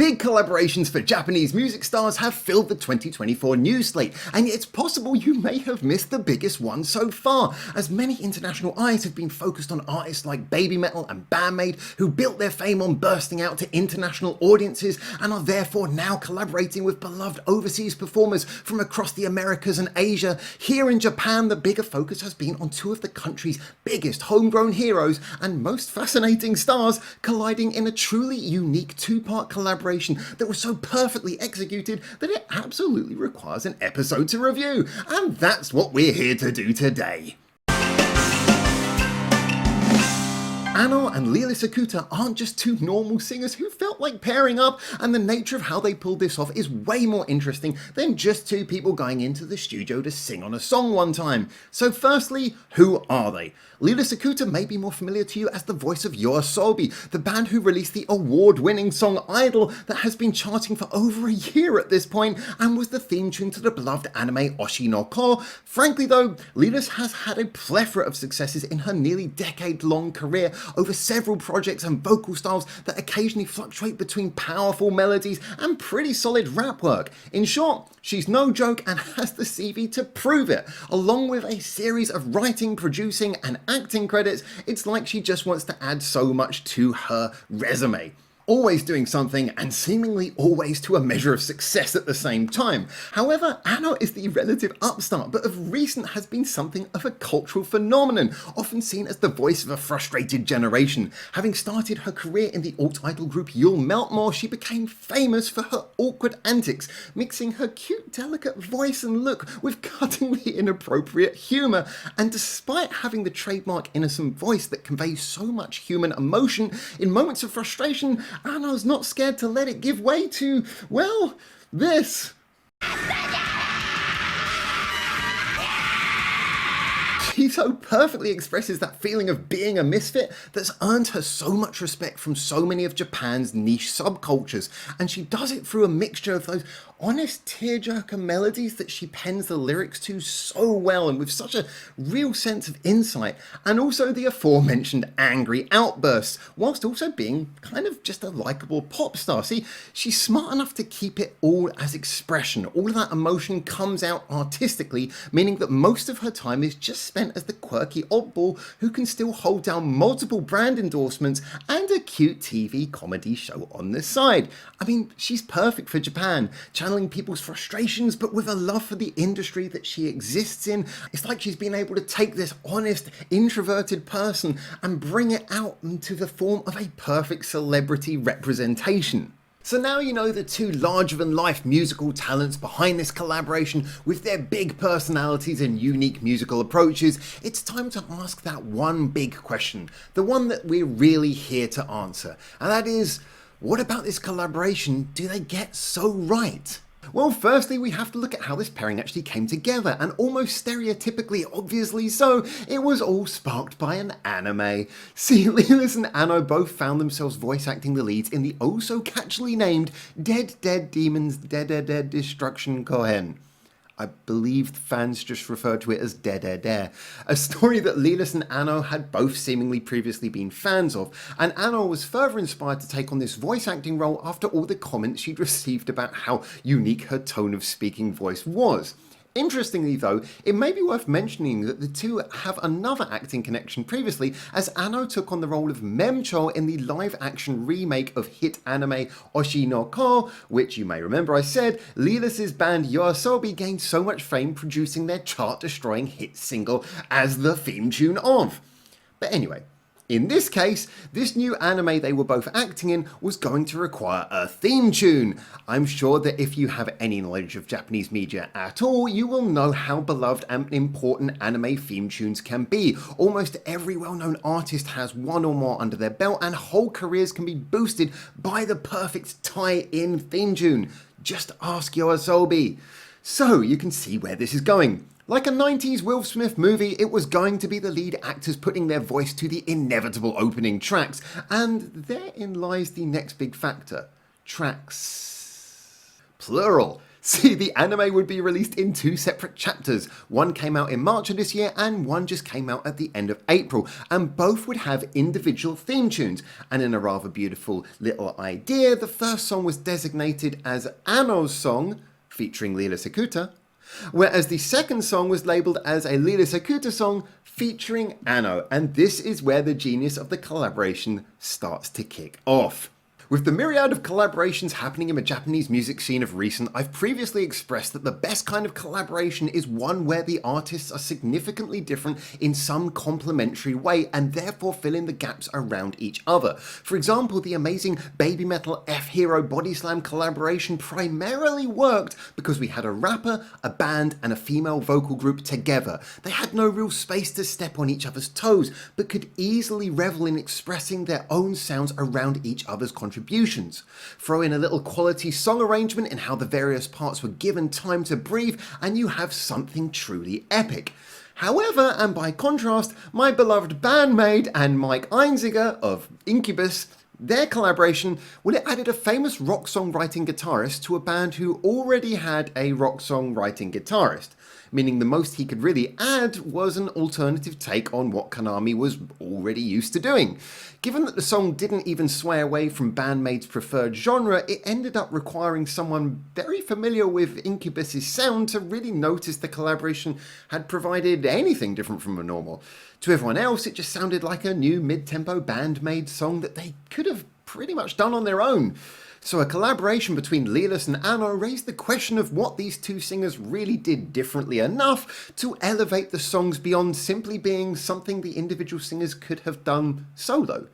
Big collaborations for Japanese music stars have filled the 2024 news slate, and it's possible you may have missed the biggest one so far, as many international eyes have been focused on artists like Baby Metal and Bandmate, who built their fame on bursting out to international audiences and are therefore now collaborating with beloved overseas performers from across the Americas and Asia. Here in Japan, the bigger focus has been on two of the country's biggest homegrown heroes and most fascinating stars colliding in a truly unique two-part collaboration that was so perfectly executed that it absolutely requires an episode to review, and that's what we're here to do today. Ano and Lilas Ikuta aren't just two normal singers who felt like pairing up, and the nature of how they pulled this off is way more interesting than just two people going into the studio to sing on a song one time. So firstly, who are they? Lilas Ikuta may be more familiar to you as the voice of YOASOBI, the band who released the award-winning song Idol that has been charting for over a year at this point and was the theme tune to the beloved anime Oshi no Ko. Frankly though, Lilas has had a plethora of successes in her nearly decade-long career over several projects and vocal styles that occasionally fluctuate between powerful melodies and pretty solid rap work. In short, she's no joke and has the CV to prove it. Along with a series of writing, producing and acting credits, it's like she just wants to add so much to her resume. Always doing something and seemingly always to a measure of success at the same time. However, Ano is the relative upstart, but of recent has been something of a cultural phenomenon, often seen as the voice of a frustrated generation. Having started her career in the alt-idol group You'll Melt More, she became famous for her awkward antics, mixing her cute, delicate voice and look with cuttingly inappropriate humour. And despite having the trademark innocent voice that conveys so much human emotion, in moments of frustration, Ano's not scared to let it give way to, well, this. She so perfectly expresses that feeling of being a misfit that's earned her so much respect from so many of Japan's niche subcultures, and she does it through a mixture of those honest tearjerker melodies that she pens the lyrics to so well and with such a real sense of insight, and also the aforementioned angry outbursts, whilst also being kind of just a likeable pop star. See, she's smart enough to keep it all as expression. All of that emotion comes out artistically, meaning that most of her time is just spent as the quirky oddball who can still hold down multiple brand endorsements and a cute TV comedy show on the side. I mean, she's perfect for Japan, channeling people's frustrations but with a love for the industry that she exists in. It's like she's been able to take this honest, introverted person and bring it out into the form of a perfect celebrity representation. So now you know the two larger-than-life musical talents behind this collaboration with their big personalities and unique musical approaches. It's time to ask that one big question, the one that we're really here to answer, and that is, what about this collaboration do they get so right? Well, firstly, we have to look at how this pairing actually came together, and almost stereotypically obviously so, it was all sparked by an anime. See, Lilas and Ano both found themselves voice acting the leads in the oh so catchily named Dead Dead Demons Dead Dead Dead Destruction Kohen. I believe fans just refer to it as Dead, a story that Lilas and Ano had both seemingly previously been fans of, and Ano was further inspired to take on this voice acting role after all the comments she'd received about how unique her tone of speaking voice was. Interestingly though, it may be worth mentioning that the two have another acting connection previously, as Ano took on the role of Memcho in the live-action remake of hit anime Oshi no Ko, which you may remember I said Lilas' band YOASOBI gained so much fame producing their chart-destroying hit single as the theme tune of. But anyway, in this case, this new anime they were both acting in was going to require a theme tune. I'm sure that if you have any knowledge of Japanese media at all, you will know how beloved and important anime theme tunes can be. Almost every well-known artist has one or more under their belt, and whole careers can be boosted by the perfect tie-in theme tune. Just ask YOASOBI. So you can see where this is going. Like a 90s Will Smith movie, it was going to be the lead actors putting their voice to the inevitable opening tracks, and therein lies the next big factor. Tracks. Plural. See, the anime would be released in 2 separate chapters. One came out in March of this year and one just came out at the end of April, and both would have individual theme tunes. And in a rather beautiful little idea, the first song was designated as Ano's song, featuring Lilas Ikuta, whereas the second song was labelled as a Lilas Ikuta song featuring Ano, and this is where the genius of the collaboration starts to kick off. With the myriad of collaborations happening in the Japanese music scene of recent, I've previously expressed that the best kind of collaboration is one where the artists are significantly different in some complementary way and therefore fill in the gaps around each other. For example, the amazing Baby Metal F-Hero Body Slam collaboration primarily worked because we had a rapper, a band, and a female vocal group together. They had no real space to step on each other's toes, but could easily revel in expressing their own sounds around each other's contributions. Throw in a little quality song arrangement in how the various parts were given time to breathe, and you have something truly epic. However, and by contrast, my beloved bandmate and Mike Einziger of Incubus, their collaboration, well, it added a famous rock song writing guitarist to a band who already had a rock song writing guitarist, meaning the most he could really add was an alternative take on what Konami was already used to doing. Given that the song didn't even sway away from bandmate's preferred genre, it ended up requiring someone very familiar with Incubus's sound to really notice the collaboration had provided anything different from the normal. To everyone else, it just sounded like a new mid-tempo band-made song that they could have pretty much done on their own. So a collaboration between Lilas and Ano raised the question of what these two singers really did differently enough to elevate the songs beyond simply being something the individual singers could have done solo.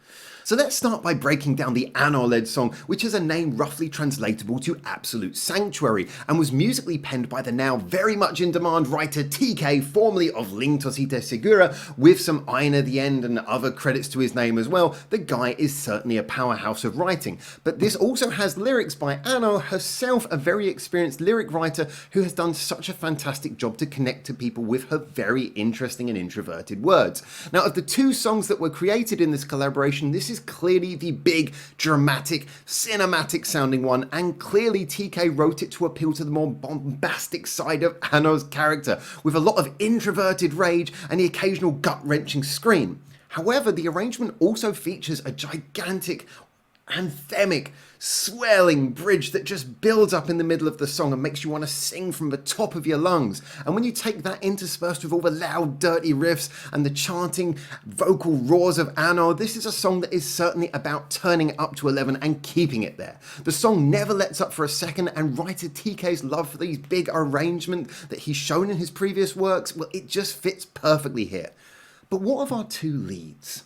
So let's start by breaking down the Ano-led song, which has a name roughly translatable to Absolute Sanctuary, and was musically penned by the now very much in demand writer TK, formerly of Ling Tosite Segura, with some Ein at the end and other credits to his name as well. The guy is certainly a powerhouse of writing, but this also has lyrics by Ano herself, a very experienced lyric writer who has done such a fantastic job to connect to people with her very interesting and introverted words. Now, of the 2 songs that were created in this collaboration, this is clearly the big, dramatic, cinematic sounding one, and clearly TK wrote it to appeal to the more bombastic side of Ano's character, with a lot of introverted rage and the occasional gut-wrenching scream. However, the arrangement also features a gigantic, anthemic, swelling bridge that just builds up in the middle of the song and makes you want to sing from the top of your lungs. And when you take that interspersed with all the loud, dirty riffs and the chanting vocal roars of Ano, this is a song that is certainly about turning it up to 11 and keeping it there. The song never lets up for a second, and writer TK's love for these big arrangements that he's shown in his previous works, well, it just fits perfectly here. But what of our 2 leads?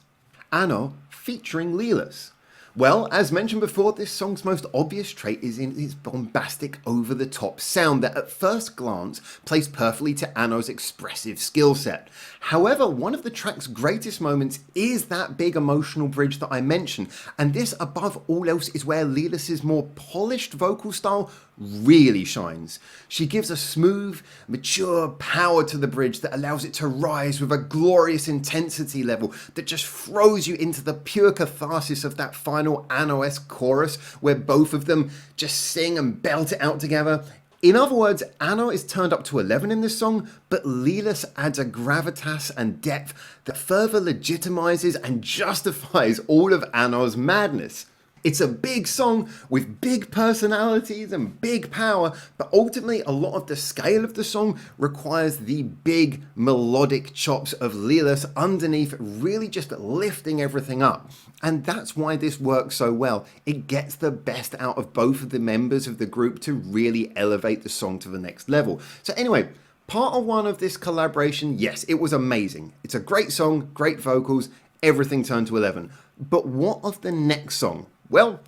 Ano featuring Lilas. Well, as mentioned before, this song's most obvious trait is in its bombastic, over-the-top sound that at first glance plays perfectly to Ano's expressive skill set. However, one of the track's greatest moments is that big emotional bridge that I mentioned, and this above all else is where Lilas' more polished vocal style really shines. She gives a smooth, mature power to the bridge that allows it to rise with a glorious intensity level that just throws you into the pure catharsis of that final Ano-esque chorus where both of them just sing and belt it out together. In other words, Ano is turned up to 11 in this song, but Lilas adds a gravitas and depth that further legitimizes and justifies all of Ano's madness. It's a big song with big personalities and big power, but ultimately a lot of the scale of the song requires the big melodic chops of Lilas underneath, really just lifting everything up. And that's why this works so well. It gets the best out of both of the members of the group to really elevate the song to the next level. So anyway, part 1 of this collaboration, yes, it was amazing. It's a great song, great vocals, everything turned to 11. But what of the next song? Well,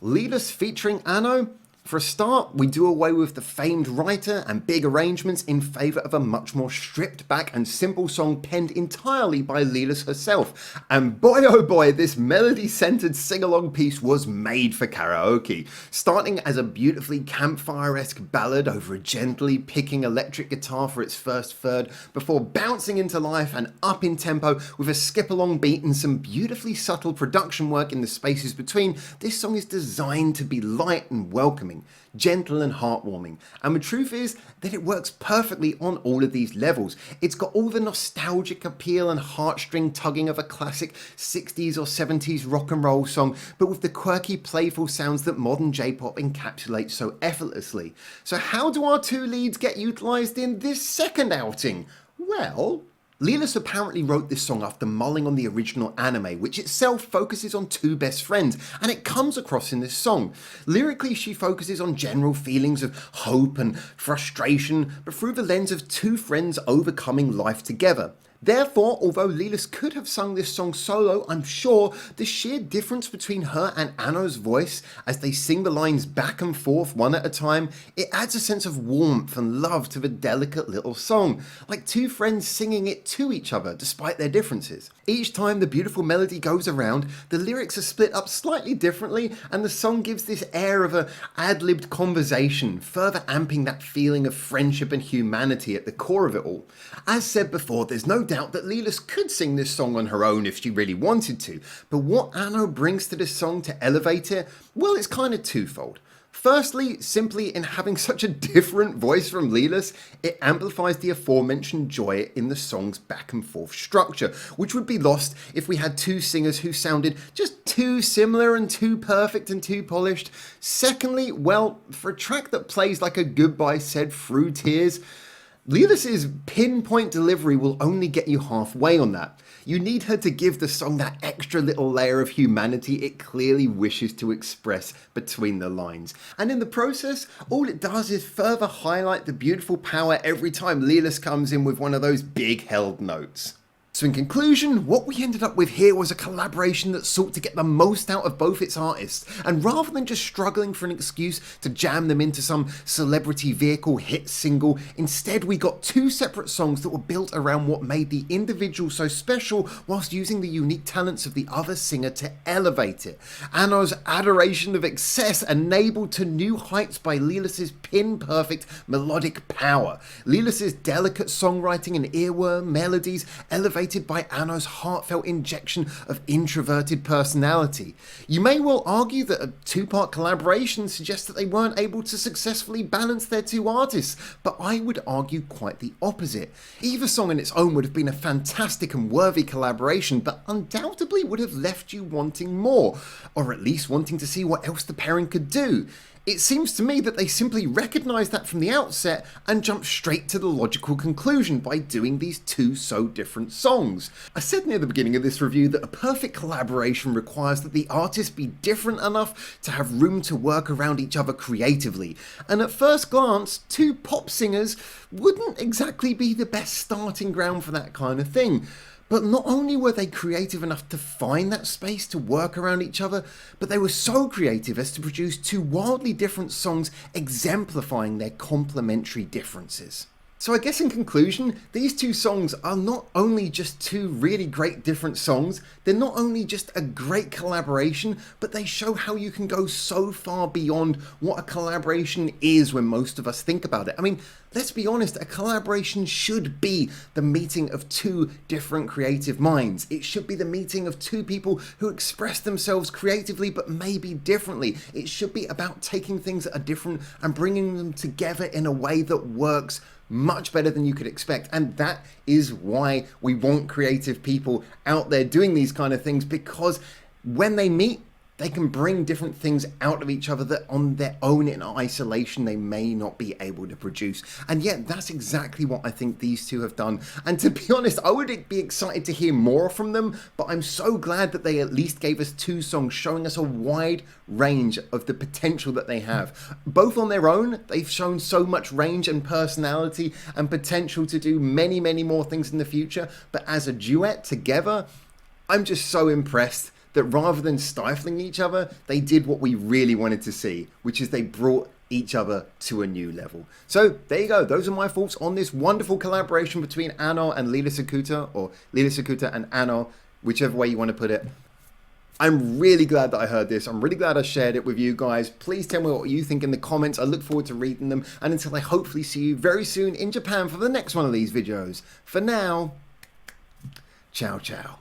Lilas featuring Ano? For a start, we do away with the famed writer and big arrangements in favour of a much more stripped back and simple song penned entirely by Lilas herself. And boy oh boy, this melody-centred sing-along piece was made for karaoke. Starting as a beautifully campfire-esque ballad over a gently picking electric guitar for its first third, before bouncing into life and up in tempo with a skip-along beat and some beautifully subtle production work in the spaces between, this song is designed to be light and welcoming. welcoming, gentle and heartwarming. And the truth is that it works perfectly on all of these levels. It's got all the nostalgic appeal and heartstring tugging of a classic 60s or 70s rock and roll song, but with the quirky, playful sounds that modern J-pop encapsulates so effortlessly. So how do our two leads get utilised in this second outing? Well, Lilas apparently wrote this song after mulling on the original anime, which itself focuses on two best friends, and it comes across in this song. Lyrically, she focuses on general feelings of hope and frustration, but through the lens of two friends overcoming life together. Therefore, although Lilas could have sung this song solo, I'm sure the sheer difference between her and Ano's voice as they sing the lines back and forth one at a time, it adds a sense of warmth and love to the delicate little song, like two friends singing it to each other despite their differences. Each time the beautiful melody goes around, the lyrics are split up slightly differently and the song gives this air of an ad-libbed conversation, further amping that feeling of friendship and humanity at the core of it all. As said before, there's no doubt that Lilas could sing this song on her own if she really wanted to, but what Ano brings to this song to elevate it, well, it's kind of twofold. Firstly, simply in having such a different voice from Lilas, it amplifies the aforementioned joy in the song's back and forth structure, which would be lost if we had two singers who sounded just too similar and too perfect and too polished. Secondly, well, for a track that plays like a goodbye said through tears, Lilas's pinpoint delivery will only get you halfway on that. You need her to give the song that extra little layer of humanity it clearly wishes to express between the lines. And in the process, all it does is further highlight the beautiful power every time Lilas comes in with one of those big held notes. So in conclusion, what we ended up with here was a collaboration that sought to get the most out of both its artists, and rather than just struggling for an excuse to jam them into some celebrity vehicle hit single, instead we got two separate songs that were built around what made the individual so special whilst using the unique talents of the other singer to elevate it. Ano's adoration of excess enabled to new heights by Lilas's pin-perfect melodic power. Lilas's delicate songwriting and earworm melodies elevated by Ano's heartfelt injection of introverted personality. You may well argue that a two-part collaboration suggests that they weren't able to successfully balance their two artists, but I would argue quite the opposite. Either song in its own would have been a fantastic and worthy collaboration, but undoubtedly would have left you wanting more, or at least wanting to see what else the pairing could do. It seems to me that they simply recognised that from the outset and jumped straight to the logical conclusion by doing these two so different songs. I said near the beginning of this review that a perfect collaboration requires that the artists be different enough to have room to work around each other creatively, and at first glance, two pop singers wouldn't exactly be the best starting ground for that kind of thing. But not only were they creative enough to find that space to work around each other, but they were so creative as to produce two wildly different songs exemplifying their complementary differences. So I guess in conclusion, these two songs are not only just two really great different songs, they're not only just a great collaboration, but they show how you can go so far beyond what a collaboration is when most of us think about it. I mean, let's be honest, a collaboration should be the meeting of two different creative minds. It should be the meeting of two people who express themselves creatively but maybe differently. It should be about taking things that are different and bringing them together in a way that works much better than you could expect, and that is why we want creative people out there doing these kind of things, because when they meet, they can bring different things out of each other that on their own in isolation they may not be able to produce. And yet that's exactly what I think these two have done. And to be honest, I would be excited to hear more from them, but I'm so glad that they at least gave us two songs showing us a wide range of the potential that they have. Both on their own, they've shown so much range and personality and potential to do many, many more things in the future. But as a duet together, I'm just so impressed that rather than stifling each other, they did what we really wanted to see, which is they brought each other to a new level. So there you go. Those are my thoughts on this wonderful collaboration between Ano and Lilas Ikuta, or Lilas Ikuta and Ano, whichever way you want to put it. I'm really glad that I heard this. I'm really glad I shared it with you guys. Please tell me what you think in the comments. I look forward to reading them. And until I hopefully see you very soon in Japan for the next one of these videos. For now, ciao, ciao.